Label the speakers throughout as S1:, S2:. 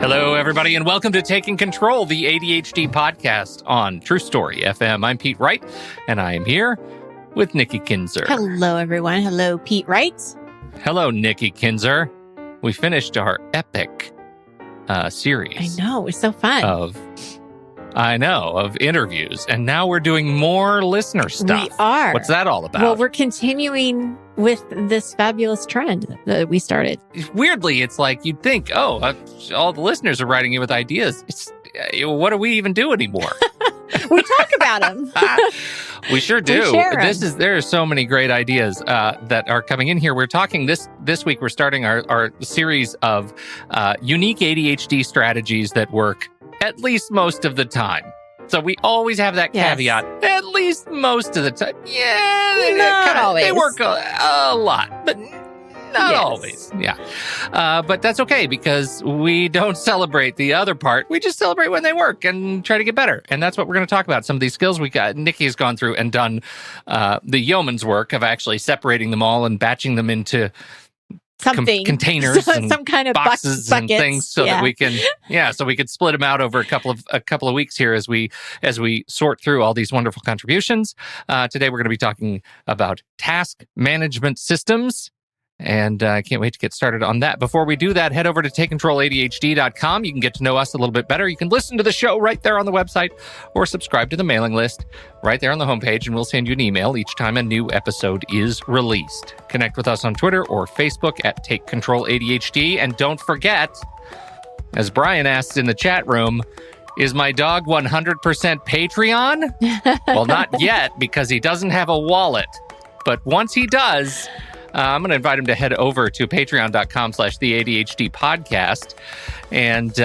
S1: Hello, everybody, and welcome to Taking Control, the ADHD podcast on True Story FM. I'm Pete Wright, and I am here with Nikki Kinzer.
S2: Hello, everyone. Hello, Pete Wright.
S1: Hello, Nikki Kinzer. We finished our epic series.
S2: I know. It's so fun.
S1: Of interviews. And now we're doing more listener stuff.
S2: We are.
S1: What's that all about?
S2: Well, we're continuing with this fabulous trend that we started.
S1: Weirdly, it's like you'd think, all the listeners are writing in with ideas. What do we even do anymore?
S2: We talk about them.
S1: We sure do.
S2: We share 'em.
S1: There are so many great ideas that are coming in here. We're talking this week. We're starting our series of unique ADHD strategies that work at least most of the time. So we always have that caveat. Yes. At least most of the time. Yeah,
S2: not always.
S1: They work a lot, but not always. Yeah. But that's okay because we don't celebrate the other part. We just celebrate when they work and try to get better. And that's what we're going to talk about. Some of these skills Nikki has gone through and done the yeoman's work of actually separating them all and batching them into containers and
S2: some kind of
S1: boxes and
S2: buckets.
S1: Things so that we can so we could split them out over a couple of weeks here as we sort through all these wonderful contributions. Today we're going to be talking about task management systems. And I can't wait to get started on that. Before we do that, head over to takecontroladhd.com. You can get to know us a little bit better. You can listen to the show right there on the website or subscribe to the mailing list right there on the homepage, and we'll send you an email each time a new episode is released. Connect with us on Twitter or Facebook at Take Control ADHD. And don't forget, as Brian asked in the chat room, is my dog 100% Patreon? Well, not yet, because he doesn't have a wallet. But once he does, I'm going to invite him to head over to patreon.com/the ADHD podcast. And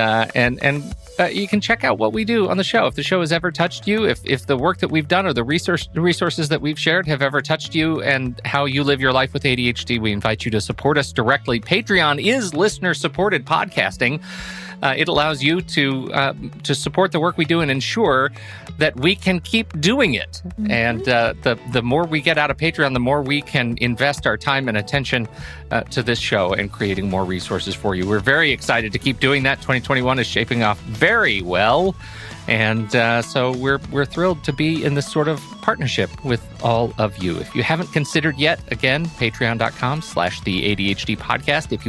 S1: you can check out what we do on the show. If the show has ever touched you, if the work that we've done or the resources that we've shared have ever touched you and how you live your life with ADHD, we invite you to support us directly. Patreon is listener-supported podcasting. It allows you to support the work we do and ensure that we can keep doing it. Mm-hmm. And the more we get out of Patreon, the more we can invest our time and attention to this show and creating more resources for you. We're very excited to keep doing that. 2021 is shaping off very well. And so we're thrilled to be in this sort of partnership with all of you. If you haven't considered yet, again, patreon.com/the ADHD podcast. If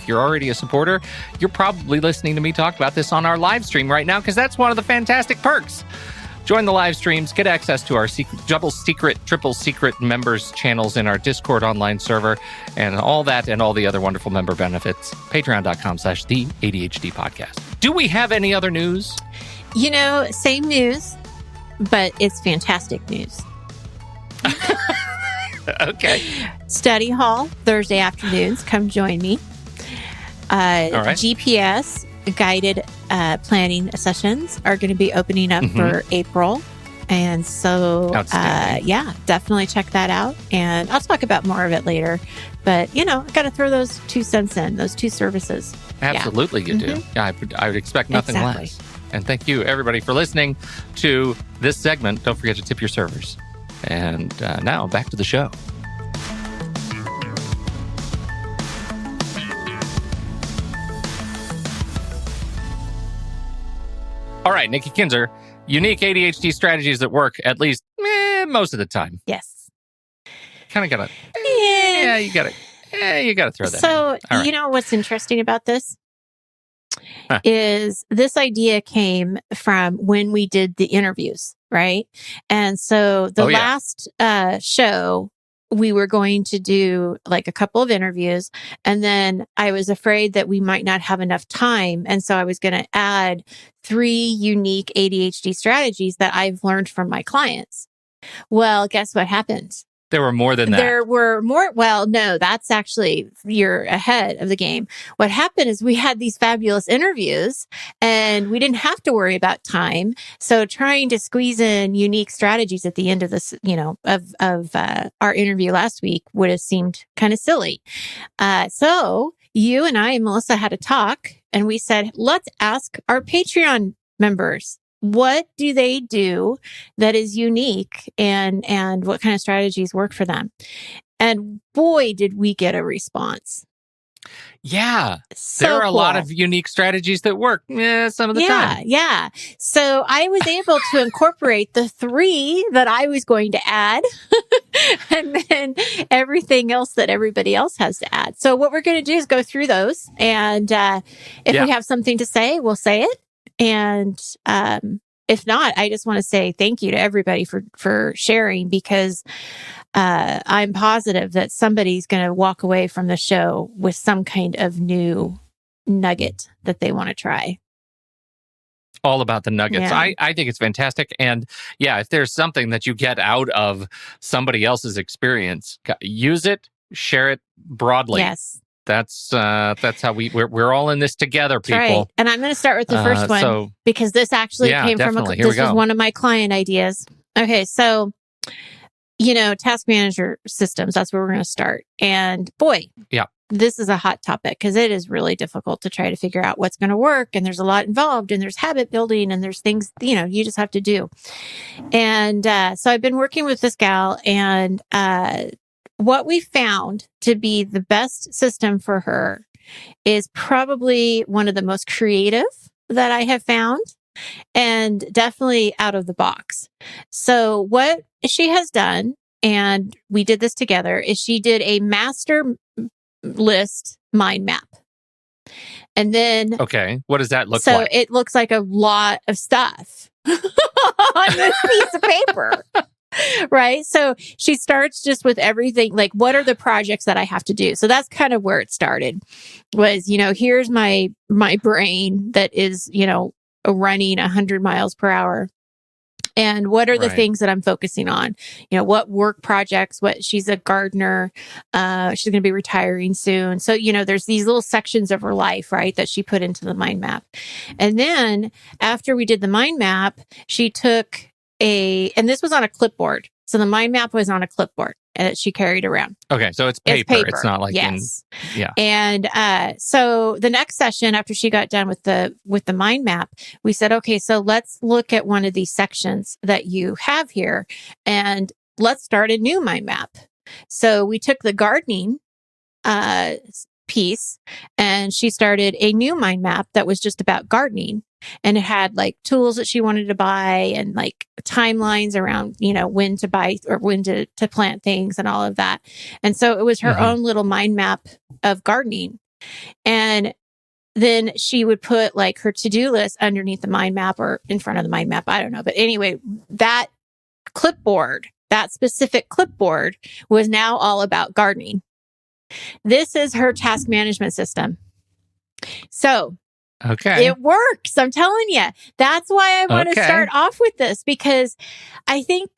S1: you're already a supporter, you're probably listening to me talk about this on our live stream right now, because that's one of the fantastic perks. Join the live streams, get access to our double secret, triple secret members channels in our Discord online server, and all that and all the other wonderful member benefits. Patreon.com/the ADHD podcast. Do we have any other news?
S2: Same news, but it's fantastic news.
S1: Okay.
S2: Study hall, Thursday afternoons. Come join me.
S1: All right.
S2: GPS guided planning sessions are going to be opening up for April. And so, definitely check that out. And I'll talk about more of it later. But, I got to throw those 2 cents in, those 2 services.
S1: Absolutely, you do. Yeah, I would expect nothing less. And thank you, everybody, for listening to this segment. Don't forget to tip your servers. And now, back to the show. All right, Nikki Kinzer, unique ADHD strategies that work at least most of the time.
S2: Yes.
S1: Kind of got to, you got to throw that in.
S2: So,
S1: Right.
S2: What's interesting about this? Is this idea came from when we did the interviews, right? And so the last show, we were going to do like a couple of interviews, and then I was afraid that we might not have enough time. And so I was going to add 3 unique ADHD strategies that I've learned from my clients. Well, guess what happened?
S1: There were more than that.
S2: There were more. Well, no, that's actually, you're ahead of the game. What happened is we had these fabulous interviews and we didn't have to worry about time. So trying to squeeze in unique strategies at the end of this, of our interview last week would have seemed kind of silly. So you and I and Melissa had a talk and we said, let's ask our Patreon members. What do they do that is unique and what kind of strategies work for them? And boy, did we get a response.
S1: Yeah.
S2: So
S1: There are a lot
S2: cool.
S1: of unique strategies that work some of the time.
S2: Yeah. So I was able to incorporate the 3 that I was going to add and then everything else that everybody else has to add. So what we're going to do is go through those. And if
S1: Yeah.
S2: we have something to say, we'll say it. And if not, I just want to say thank you to everybody for sharing, because I'm positive that somebody's going to walk away from the show with some kind of new nugget that they want to try.
S1: All about the nuggets.
S2: Yeah.
S1: I think it's fantastic. And yeah, if there's something that you get out of somebody else's experience, use it, share it broadly.
S2: Yes.
S1: That's how we're all in this together, people.
S2: Right. And I'm going to start with the first one, because this actually came from this was one of my client ideas. Okay, so task manager systems, that's where we're going to start. And boy,
S1: yeah,
S2: this is a hot topic, because it is really difficult to try to figure out what's going to work. And there's a lot involved, and there's habit building, and there's things, you just have to do. And so I've been working with this gal, and what we found to be the best system for her is probably one of the most creative that I have found, and definitely out of the box. So what she has done, and we did this together, is she did a master list mind map. And then,
S1: okay, what does that look like?
S2: So it looks like a lot of stuff on this piece of paper. Right. So she starts just with everything, like, what are the projects that I have to do? So that's kind of where it started, was, here's my brain that is, running 100 miles per hour. And what are the things that I'm focusing on? What work projects, she's a gardener. She's going to be retiring soon. So, there's these little sections of her life, right, that she put into the mind map. And then after we did the mind map, she took and this was on a clipboard. So the mind map was on a clipboard that she carried around.
S1: Okay. So it's paper. It's not like yeah.
S2: And so the next session, after she got done with the mind map, we said, okay, so let's look at one of these sections that you have here, and let's start a new mind map. So we took the gardening piece, and she started a new mind map that was just about gardening. And it had like tools that she wanted to buy, and like timelines around, when to buy or when to plant things and all of that. And so it was her own little mind map of gardening. And then she would put like her to-do list underneath the mind map or in front of the mind map. I don't know. But anyway, that specific clipboard was now all about gardening. This is her task management system. So
S1: okay,
S2: it works. I'm telling you. That's why I want to start off with this, because I think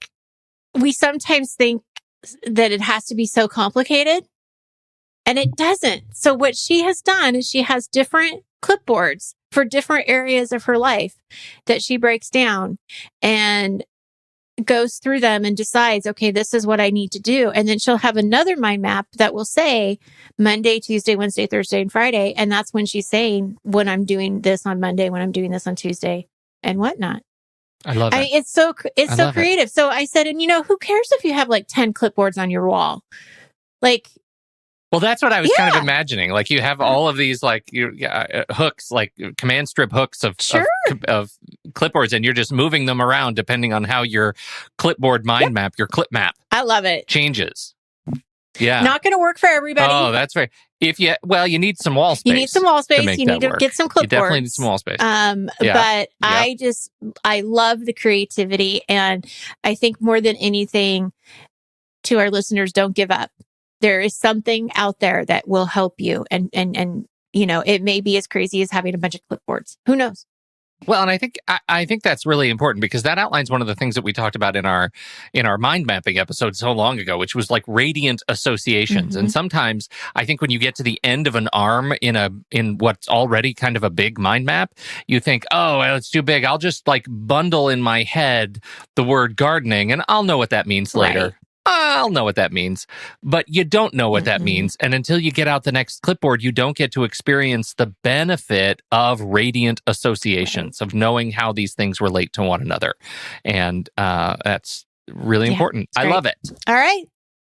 S2: we sometimes think that it has to be so complicated, and it doesn't. So what she has done is she has different clipboards for different areas of her life that she breaks down and goes through them and decides, okay, this is what I need to do. And then she'll have another mind map that will say Monday, Tuesday, Wednesday, Thursday, and Friday. And that's when she's saying, when I'm doing this on Monday, when I'm doing this on Tuesday, and whatnot.
S1: I love it.
S2: It's so creative. So I said, and who cares if you have like 10 clipboards on your wall? Like,
S1: well, that's what I was kind of imagining. Like, you have all of these like hooks, like command strip hooks of clipboards, and you're just moving them around depending on how your clipboard mind map, your clip map,
S2: I love it,
S1: changes. Yeah,
S2: not going to work for everybody.
S1: Oh, that's right. You need some wall space.
S2: You need some wall space. You need to get some clipboards. You
S1: definitely need some wall space.
S2: But I love the creativity, and I think more than anything, to our listeners, don't give up. There is something out there that will help you. And it may be as crazy as having a bunch of clipboards. Who knows?
S1: Well, and I think that's really important, because that outlines one of the things that we talked about in our mind mapping episode so long ago, which was like radiant associations. And sometimes I think when you get to the end of an arm in what's already kind of a big mind map, you think, oh, well, it's too big. I'll just like bundle in my head the word gardening, and I'll know what that means later.
S2: Right.
S1: I'll know what that means. But you don't know what that means. And until you get out the next clipboard, you don't get to experience the benefit of radiant associations, of knowing how these things relate to one another. And that's really important. I love it.
S2: All right.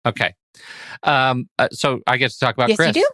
S1: Okay. So I get to talk about Chris.
S2: Yes, you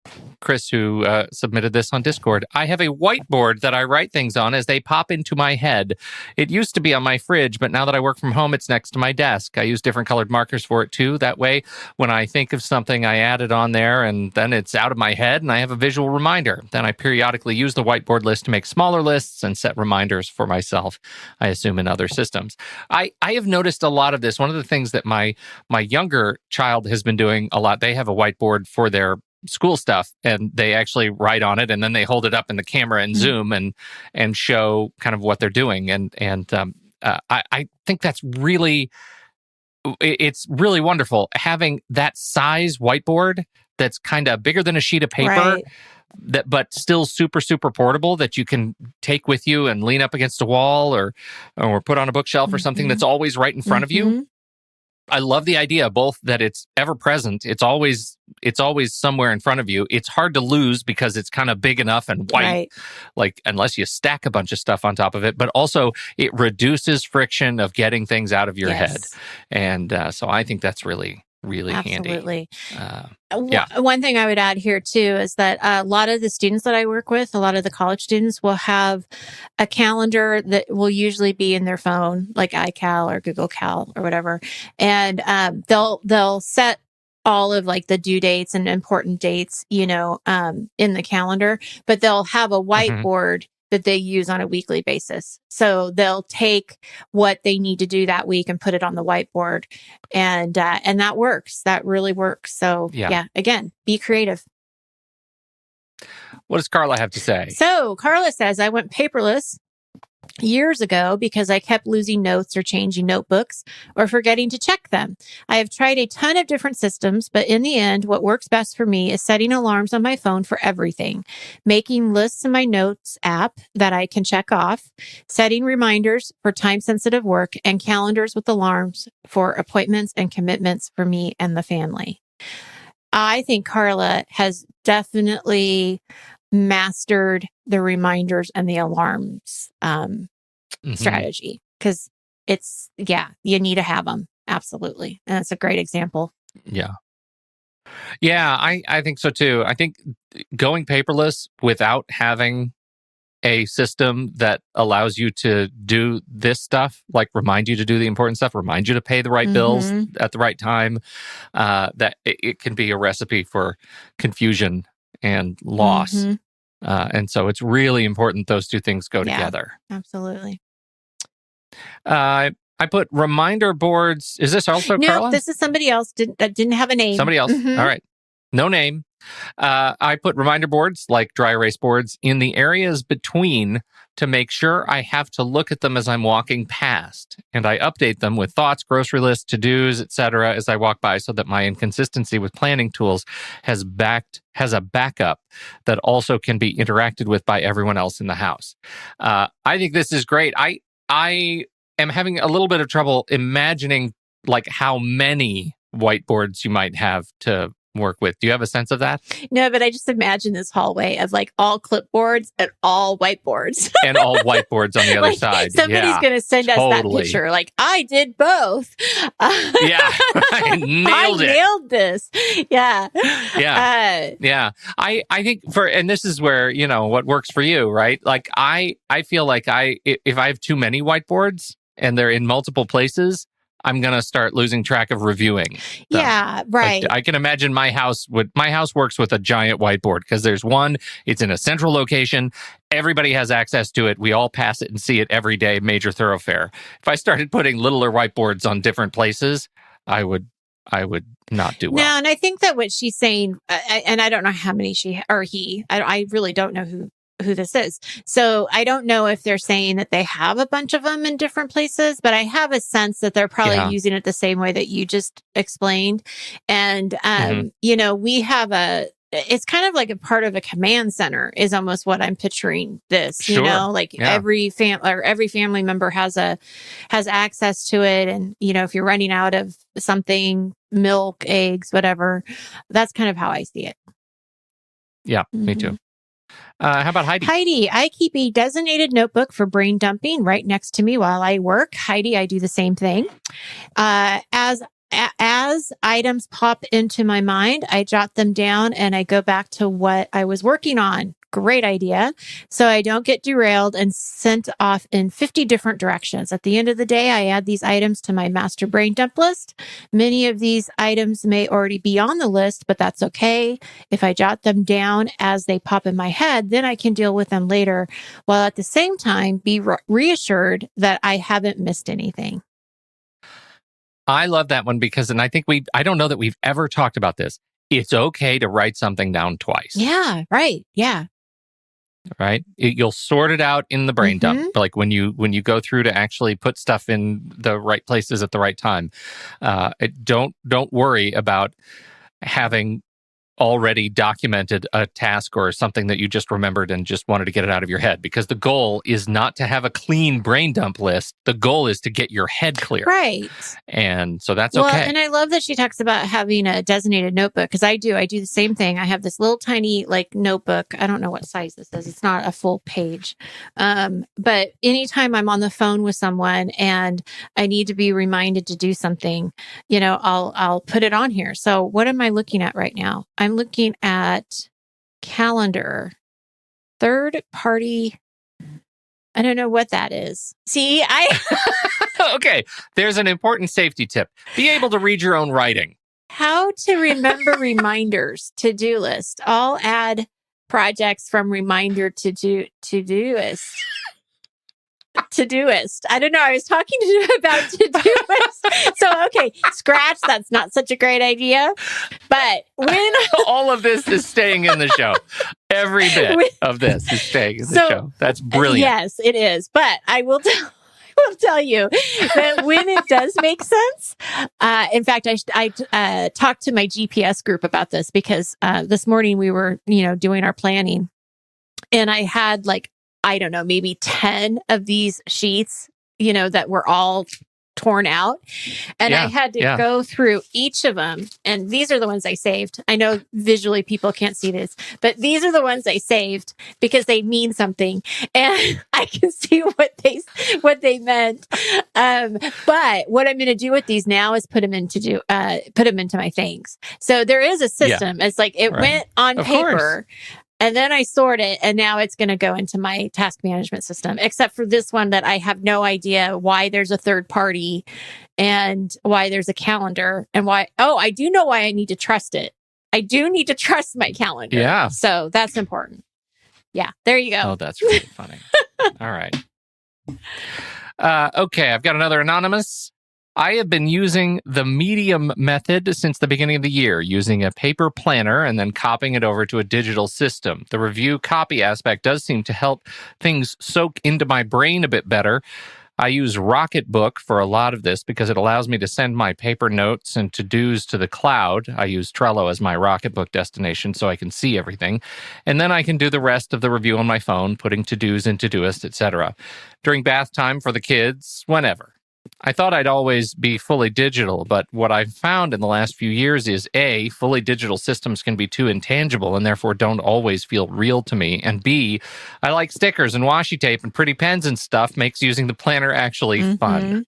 S2: do.
S1: Chris, who submitted this on Discord. I have a whiteboard that I write things on as they pop into my head. It used to be on my fridge, but now that I work from home, it's next to my desk. I use different colored markers for it too. That way, when I think of something, I add it on there, and then it's out of my head, and I have a visual reminder. Then I periodically use the whiteboard list to make smaller lists and set reminders for myself, I assume in other systems. I have noticed a lot of this. One of the things that my younger child has been doing a lot, they have a whiteboard for their school stuff, and they actually write on it, and then they hold it up in the camera and zoom and show kind of what they're doing. I think that's really, it's really wonderful having that size whiteboard that's kind of bigger than a sheet of paper.
S2: Right.
S1: But still super, super portable that you can take with you and lean up against a wall or put on a bookshelf or something that's always right in front of you. I love the idea, both that it's ever present. It's always somewhere in front of you. It's hard to lose because it's kind of big enough and white, like unless you stack a bunch of stuff on top of it. But also it reduces friction of getting things out of your head. And so I think that's really, really handy.
S2: One thing I would add here too is that a lot of the students that I work with, a lot of the college students will have a calendar that will usually be in their phone, like iCal or Google Cal or whatever. And they'll set all of like the due dates and important dates, in the calendar, but they'll have a whiteboard that they use on a weekly basis. So they'll take what they need to do that week and put it on the whiteboard. And that works. That really works. So again, be creative.
S1: What does Carla have to say?
S2: So Carla says, I went paperless years ago because I kept losing notes or changing notebooks or forgetting to check them. I have tried a ton of different systems, but in the end, what works best for me is setting alarms on my phone for everything, making lists in my notes app that I can check off, setting reminders for time-sensitive work, and calendars with alarms for appointments and commitments for me and the family. I think Carla has definitely mastered the reminders and the alarms strategy, because you need to have them. Absolutely. And that's a great example.
S1: Yeah, I think so too. I think going paperless without having a system that allows you to do this stuff, like remind you to do the important stuff, remind you to pay the right bills at the right time, that it can be a recipe for confusion and loss. And so it's really important those two things go together.
S2: Absolutely.
S1: I put reminder boards. Is this also Carla?
S2: No, this is somebody else that didn't have a name.
S1: Somebody else. All right. No name. I put reminder boards, like dry erase boards, in the areas between to make sure I have to look at them as I'm walking past. And I update them with thoughts, grocery lists, to-dos, etc. as I walk by, so that my inconsistency with planning tools has a backup that also can be interacted with by everyone else in the house. I think this is great. I am having a little bit of trouble imagining like how many whiteboards you might have to work with. Do you have a sense of that?
S2: No, but I just imagine this hallway of like all clipboards and all whiteboards.
S1: And all whiteboards on the other side.
S2: Somebody's going to send us that picture. Like, I did both.
S1: I
S2: nailed this. Yeah.
S1: I think and this is where, what works for you, right? Like I feel like if I have too many whiteboards and they're in multiple places, I'm going to start losing track of reviewing them.
S2: Yeah, right.
S1: Like, I can imagine my house works with a giant whiteboard because there's one, it's in a central location. Everybody has access to it. We all pass it and see it every day, major thoroughfare. If I started putting littler whiteboards on different places, I would not do well.
S2: No, and I think that what she's saying, and I don't know how many she or he, I really don't know who this is. So I don't know if they're saying that they have a bunch of them in different places, but I have a sense that they're probably using it the same way that you just explained. And, we have it's kind of like a part of a command center is almost what I'm picturing this, every family member has access to it. And, if you're running out of something, milk, eggs, whatever, that's kind of how I see it.
S1: Yeah, me too. How about Heidi?
S2: Heidi, I keep a designated notebook for brain dumping right next to me while I work. Heidi, I do the same thing. As as items pop into my mind, I jot them down and I go back to what I was working on. Great idea. So I don't get derailed and sent off in 50 different directions. At the end of the day, I add these items to my master brain dump list. Many of these items may already be on the list, but that's okay. If I jot them down as they pop in my head, then I can deal with them later, while at the same time be reassured that I haven't missed anything.
S1: I love that one because, and I don't know that we've ever talked about this. It's okay to write something down twice.
S2: Yeah, right. Yeah.
S1: Right. You'll sort it out in the brain dump. Like when you go through to actually put stuff in the right places at the right time. Don't worry about having already documented a task or something that you just remembered and just wanted to get it out of your head, because the goal is not to have a clean brain dump list. The goal is to get your head clear.
S2: Right.
S1: And so that's
S2: well,
S1: okay.
S2: And I love that she talks about having a designated notebook, because I do the same thing. I have this little tiny notebook. I don't know what size this is. It's not a full page. But anytime I'm on the phone with someone and I need to be reminded to do something, I'll put it on here. So what am I looking at right now? I'm looking at calendar, third party. I don't know what that is. See,
S1: Okay. There's an important safety tip. Be able to read your own writing.
S2: How to remember reminders, to-do list. I'll add projects from reminder to Todoist. Todoist. I don't know. I was talking to you about Todoist. So, okay, scratch. That's not such a great idea. But when
S1: all of this is staying in the show, every bit of this is staying in the show. That's brilliant.
S2: Yes, it is. But I will tell you that when it does make sense, in fact, I talked to my GPS group about this, because this morning we were, doing our planning, and I had I don't know, maybe 10 of these sheets, that were all torn out. And I had to go through each of them. And these are the ones I saved. I know visually people can't see this, but these are the ones I saved because they mean something. And I can see what they meant. But what I'm going to do with these now is put them into my things. So there is a system. Yeah. It's went on paper. And then I sort it, and now it's going to go into my task management system, except for this one that I have no idea why there's a third party and why there's a calendar and why. Oh, I do know why I need to trust it. I do need to trust my calendar.
S1: Yeah.
S2: So that's important. Yeah. There you go.
S1: Oh, that's really funny. All right. Okay. I've got another anonymous. I have been using the medium method since the beginning of the year, using a paper planner and then copying it over to a digital system. The review copy aspect does seem to help things soak into my brain a bit better. I use Rocketbook for a lot of this because it allows me to send my paper notes and to-dos to the cloud. I use Trello as my Rocketbook destination so I can see everything. And then I can do the rest of the review on my phone, putting to-dos in Todoist, etc. During bath time for the kids, whenever. I thought I'd always be fully digital, but what I've found in the last few years is A, fully digital systems can be too intangible and therefore don't always feel real to me. And B, I like stickers and washi tape and pretty pens and stuff, makes using the planner actually fun.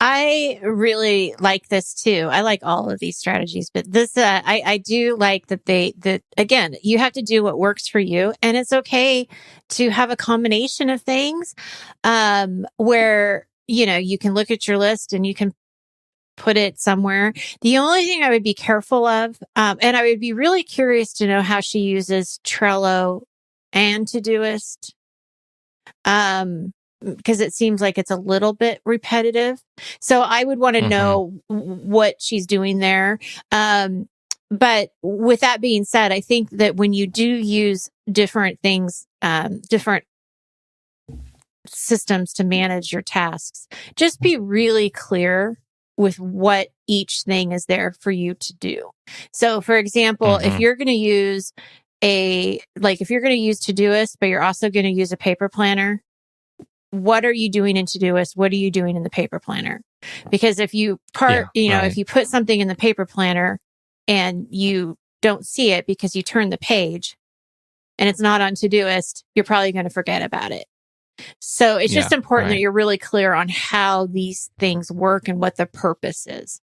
S2: I really like this too. I like all of these strategies, but this, I do like that again, you have to do what works for you, and it's okay to have a combination of things, where you can look at your list and you can put it somewhere. The only thing I would be careful of, and I would be really curious to know how she uses Trello and Todoist, because it seems like it's a little bit repetitive. So I would want to know what she's doing there. But with that being said, I think that when you do use different things, different systems to manage your tasks, just be really clear with what each thing is there for you to do. So for example, if you're going to use Todoist, but you're also going to use a paper planner, what are you doing in Todoist? What are you doing in the paper planner? Because if you if you put something in the paper planner and you don't see it because you turn the page and it's not on Todoist, you're probably going to forget about it. So it's just important that
S1: right.
S2: you're really clear on how these things work and what the purpose is.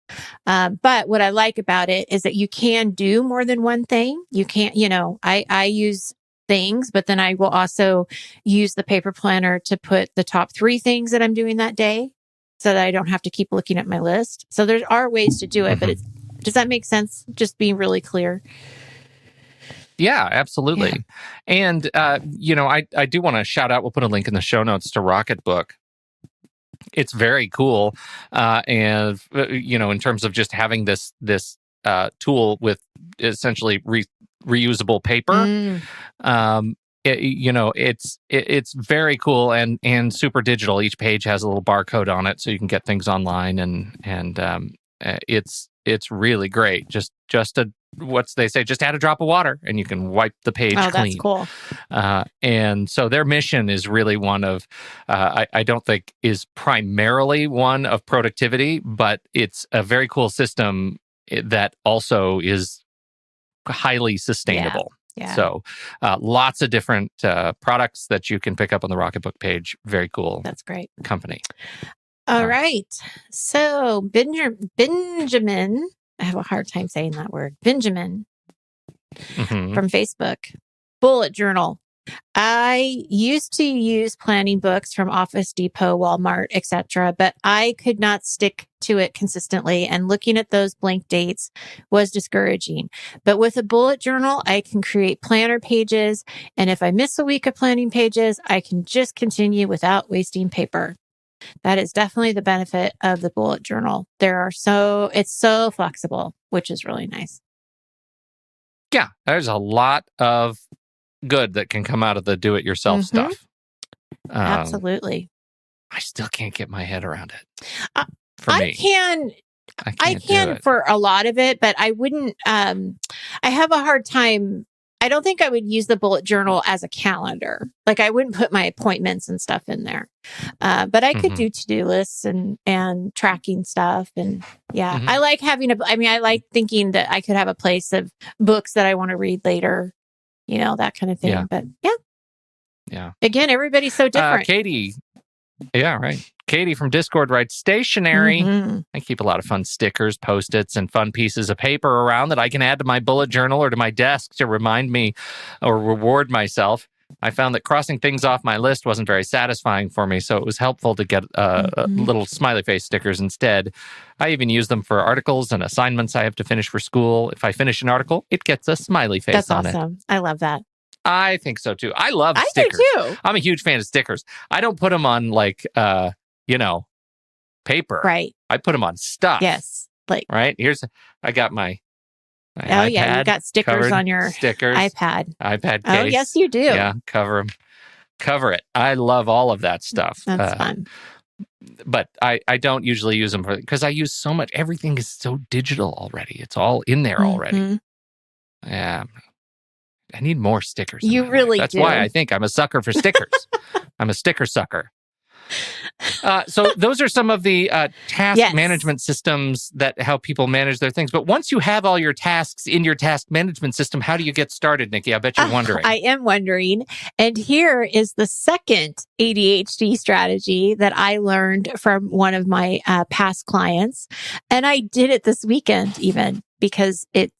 S2: But what I like about it is that you can do more than one thing. You can't, I use things, but then I will also use the paper planner to put the top 3 things that I'm doing that day so that I don't have to keep looking at my list. So there are ways to do it, but does that make sense? Just being really clear.
S1: Yeah, absolutely.
S2: Yeah.
S1: And, I do want to shout out, we'll put a link in the show notes to Rocketbook. It's very cool. And, in terms of just having this tool with essentially reusable paper, it's very cool and super digital. Each page has a little barcode on it, so you can get things online, and it's really great. Just they say, just add a drop of water and you can wipe the page clean.
S2: That's cool.
S1: And so their mission is really one of, I don't think is primarily one of productivity, but it's a very cool system that also is highly sustainable.
S2: Yeah.
S1: So lots of different products that you can pick up on the Rocketbook page. Very cool.
S2: That's great.
S1: Company.
S2: All right. So Benjamin, I have a hard time saying that word. Benjamin from Facebook, bullet journal. I used to use planning books from Office Depot, Walmart, etc., but I could not stick to it consistently, and looking at those blank dates was discouraging. But with a bullet journal, I can create planner pages, and if I miss a week of planning pages, I can just continue without wasting paper. That is definitely the benefit of the bullet journal. It's so flexible, which is really nice.
S1: Yeah, there's a lot of good that can come out of the do-it-yourself stuff.
S2: Absolutely.
S1: I still can't get my head around it.
S2: I can for a lot of it, but I wouldn't. I have a hard time. I don't think I would use the bullet journal as a calendar. Like I wouldn't put my appointments and stuff in there. But I could do to-do lists and tracking stuff. And I like I like thinking that I could have a place of books that I want to read later, that kind of thing.
S1: Yeah.
S2: But
S1: yeah.
S2: Again, everybody's so different.
S1: Katie. Yeah, right. Katie from Discord writes, stationery. I keep a lot of fun stickers, Post-its, and fun pieces of paper around that I can add to my bullet journal or to my desk to remind me or reward myself. I found that crossing things off my list wasn't very satisfying for me, so it was helpful to get little smiley face stickers instead. I even use them for articles and assignments I have to finish for school. If I finish an article, it gets a smiley face on it.
S2: That's awesome. I love that.
S1: I think so too. I love stickers.
S2: I do too.
S1: I'm a huge fan of stickers. I don't put them on paper.
S2: Right.
S1: I put them on stuff.
S2: Yes.
S1: Right. I got my
S2: iPad. Yeah, you got stickers on your iPad.
S1: iPad case.
S2: Oh, yes, you do.
S1: Yeah, cover them. Cover it. I love all of that stuff.
S2: That's fun.
S1: But I don't usually use them because I use so much. Everything is so digital already. It's all in there already. Yeah. I need more stickers.
S2: You really
S1: do. That's
S2: do.
S1: why I think I'm a sucker for stickers. I'm a sticker sucker. So those are some of the task management systems that how people manage their things. But once you have all your tasks in your task management system, how do you get started, Nikki? I bet you're wondering.
S2: I am wondering. And here is the second ADHD strategy that I learned from one of my past clients. And I did it this weekend even because it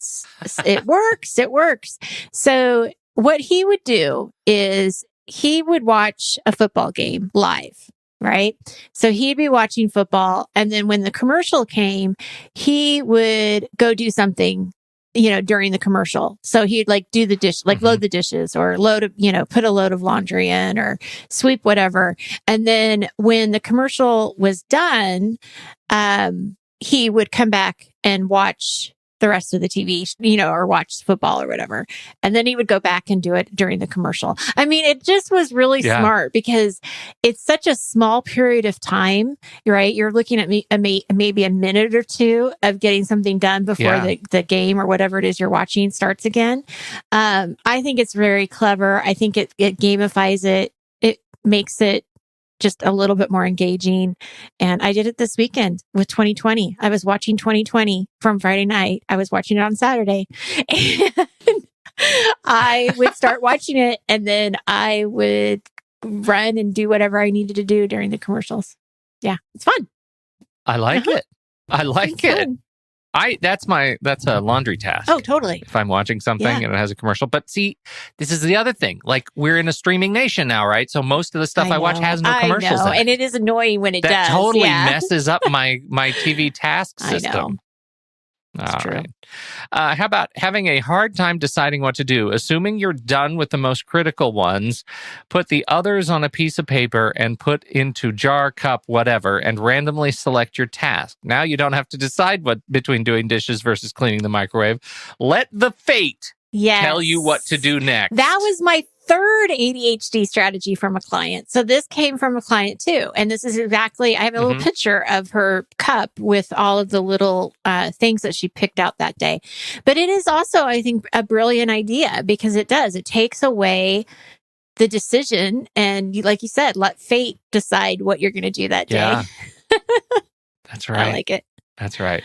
S2: works. It works. So what he would do is he would watch a football game live. Right. So he'd be watching football. And then when the commercial came, he would go do something, during the commercial. So he'd do the dish, load the dishes or put a load of laundry in or sweep whatever. And then when the commercial was done, he would come back and watch the rest of the TV, or watch football or whatever. And then he would go back and do it during the commercial. I mean, it just was really smart because it's such a small period of time, right? You're looking at maybe a minute or two of getting something done before the game or whatever it is you're watching starts again. I think it's very clever. I think it gamifies it. It makes it just a little bit more engaging. And I did it this weekend with 2020. I was watching 2020 from Friday night. I was watching it on Saturday. And I would start watching it and then I would run and do whatever I needed to do during the commercials. Yeah, it's fun.
S1: I like it. I like
S2: It's
S1: it.
S2: fun.
S1: That's a laundry task.
S2: Oh, totally.
S1: If I'm watching something
S2: Yeah.
S1: and it has a commercial. But see, this is the other thing. Like, we're in a streaming nation now, right? So most of the stuff I watch has no commercials in it.
S2: And it is annoying when it does.
S1: That totally messes up my TV task system.
S2: I know. It's true.
S1: Right. How about having a hard time deciding what to do? Assuming you're done with the most critical ones, put the others on a piece of paper and put into jar, cup, whatever, and randomly select your task. Now you don't have to decide what between doing dishes versus cleaning the microwave. Let the fate tell you what to do next.
S2: That was my third ADHD strategy from a client. So this came from a client too. And this is exactly, I have a little picture of her cup with all of the little things that she picked out that day. But it is also, I think, a brilliant idea because it takes away the decision. And like you said, let fate decide what you're going to do that day.
S1: Yeah. That's right.
S2: I like it.
S1: That's right.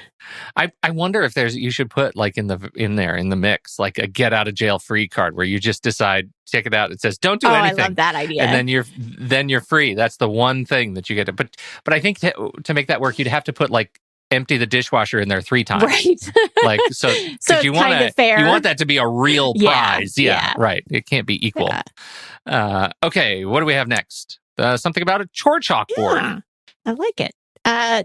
S1: I wonder if you should put like in the mix, like a get out of jail free card where you just decide, take it out. It says, don't do anything.
S2: I love that idea.
S1: And then you're free. That's the one thing that you get to, but I think to make that work, you'd have to put like empty the dishwasher in there 3 times.
S2: Right.
S1: Like, so you want that to be a real prize. Yeah. Right. It can't be equal. Yeah. Okay. What do we have next? Something about a chore chalkboard.
S2: Yeah, I like it. Do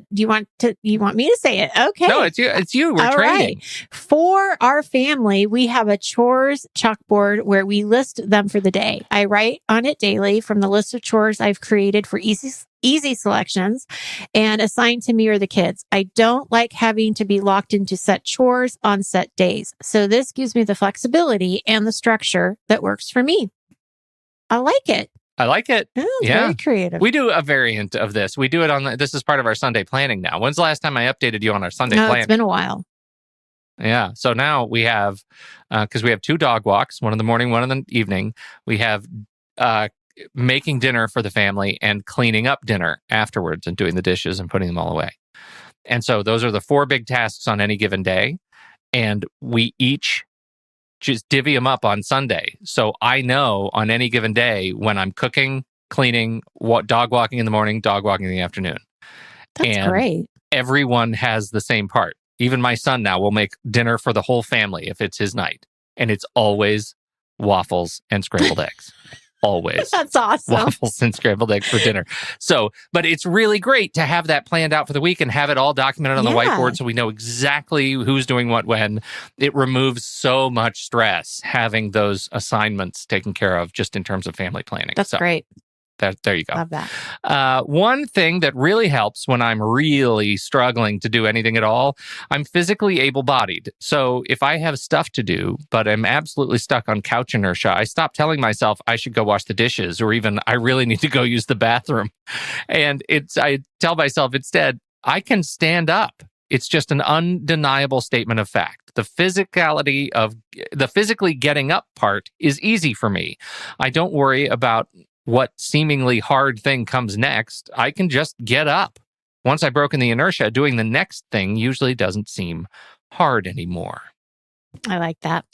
S2: you want me to say it? Okay.
S1: No, it's you. It's you. We're trading.
S2: Right. For our family, we have a chores chalkboard where we list them for the day. I write on it daily from the list of chores I've created for easy selections and assigned to me or the kids. I don't like having to be locked into set chores on set days. So this gives me the flexibility and the structure that works for me. I like it.
S1: I like it.
S2: Very creative.
S1: We do a variant of this. We do it this is part of our Sunday planning now. When's the last time I updated you on our Sunday plan?
S2: It's been a while.
S1: Yeah. So now we have, because we have 2 dog walks, one in the morning, one in the evening. We have making dinner for the family and cleaning up dinner afterwards and doing the dishes and putting them all away. And so those are the 4 big tasks on any given day. And we each just divvy them up on Sunday. So I know on any given day when I'm cooking, cleaning, dog walking in the morning, dog walking in the afternoon.
S2: That's great.
S1: Everyone has the same part. Even my son now will make dinner for the whole family if it's his night. And it's always waffles and scrambled eggs. Always.
S2: That's awesome.
S1: Waffles and scrambled eggs for dinner. So, but it's really great to have that planned out for the week and have it all documented on the whiteboard so we know exactly who's doing what when. It removes so much stress having those assignments taken care of just in terms of family planning.
S2: That's great.
S1: There you go.
S2: Love that.
S1: One thing that really helps when I'm really struggling to do anything at all, I'm physically able-bodied. So if I have stuff to do, but I'm absolutely stuck on couch inertia, I stop telling myself I should go wash the dishes or even I really need to go use the bathroom. And I tell myself instead, I can stand up. It's just an undeniable statement of fact. The physically getting up part is easy for me. I don't worry about what seemingly hard thing comes next. I can just get up. Once I've broken the inertia, doing the next thing usually doesn't seem hard anymore.
S2: I like that.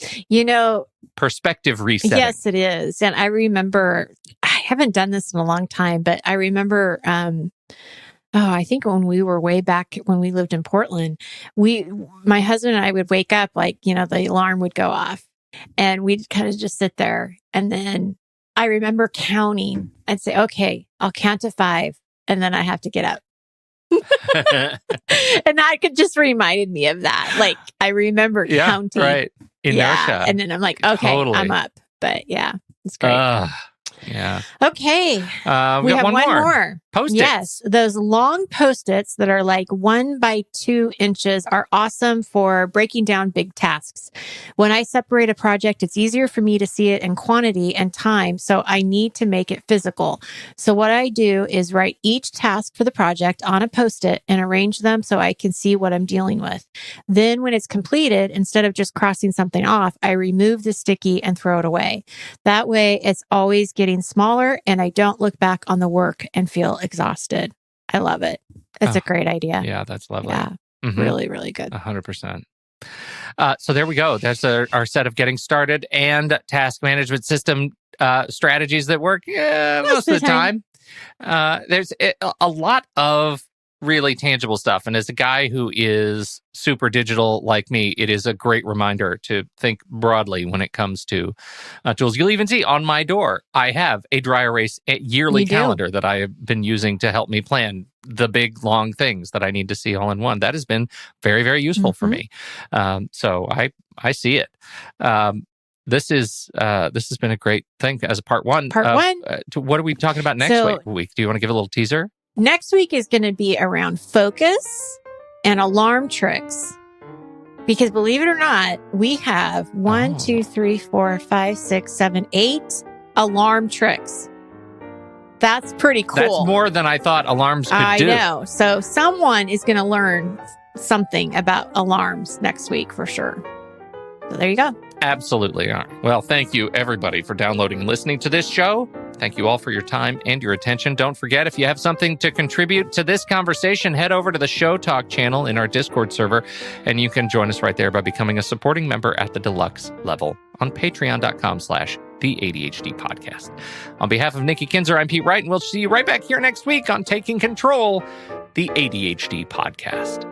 S1: Perspective resetting.
S2: Yes, it is. And I remember, I haven't done this in a long time, but I remember, I think when we were way back when we lived in Portland, my husband and I would wake up the alarm would go off and we'd kind of just sit there. And then I remember counting. I'd say, okay, I'll count to 5 and then I have to get up. And that just reminded me of that. Like I remember counting.
S1: Right. Inertia.
S2: Yeah. And then I'm like, okay,
S1: totally.
S2: I'm up. But yeah, it's great.
S1: Yeah.
S2: Okay.
S1: We have one more. Post-its.
S2: Yes. Those long Post-its that are like 1 by 2 inches are awesome for breaking down big tasks. When I separate a project, it's easier for me to see it in quantity and time. So I need to make it physical. So what I do is write each task for the project on a Post-it and arrange them so I can see what I'm dealing with. Then when it's completed, instead of just crossing something off, I remove the sticky and throw it away. That way it's always getting smaller and I don't look back on the work and feel exhausted. I love it. It's a great idea.
S1: Yeah, that's lovely.
S2: Yeah, really, really good.
S1: 100%. So there we go. That's our set of getting started and task management system strategies that work most of the time. There's a lot of really tangible stuff. And as a guy who is super digital like me, it is a great reminder to think broadly when it comes to tools. You'll even see on my door, I have a dry erase yearly calendar that I have been using to help me plan the big, long things that I need to see all in one. That has been very, very useful for me. So I see it. This has been a great thing as a part one. What are we talking about next week? Do you want to give a little teaser?
S2: Next week is going to be around focus and alarm tricks. Because believe it or not, we have 1, 2, 3, 4, 5, 6, 7, 8 alarm tricks. That's pretty cool.
S1: That's more than I thought alarms could do.
S2: I know. So someone is going to learn something about alarms next week for sure. So there you go.
S1: Absolutely. All right. Well, thank you, everybody, for downloading and listening to this show. Thank you all for your time and your attention. Don't forget, if you have something to contribute to this conversation, head over to the Show Talk channel in our Discord server, and you can join us right there by becoming a supporting member at the deluxe level on patreon.com/the ADHD podcast. On behalf of Nikki Kinzer, I'm Pete Wright, and we'll see you right back here next week on Taking Control, the ADHD podcast.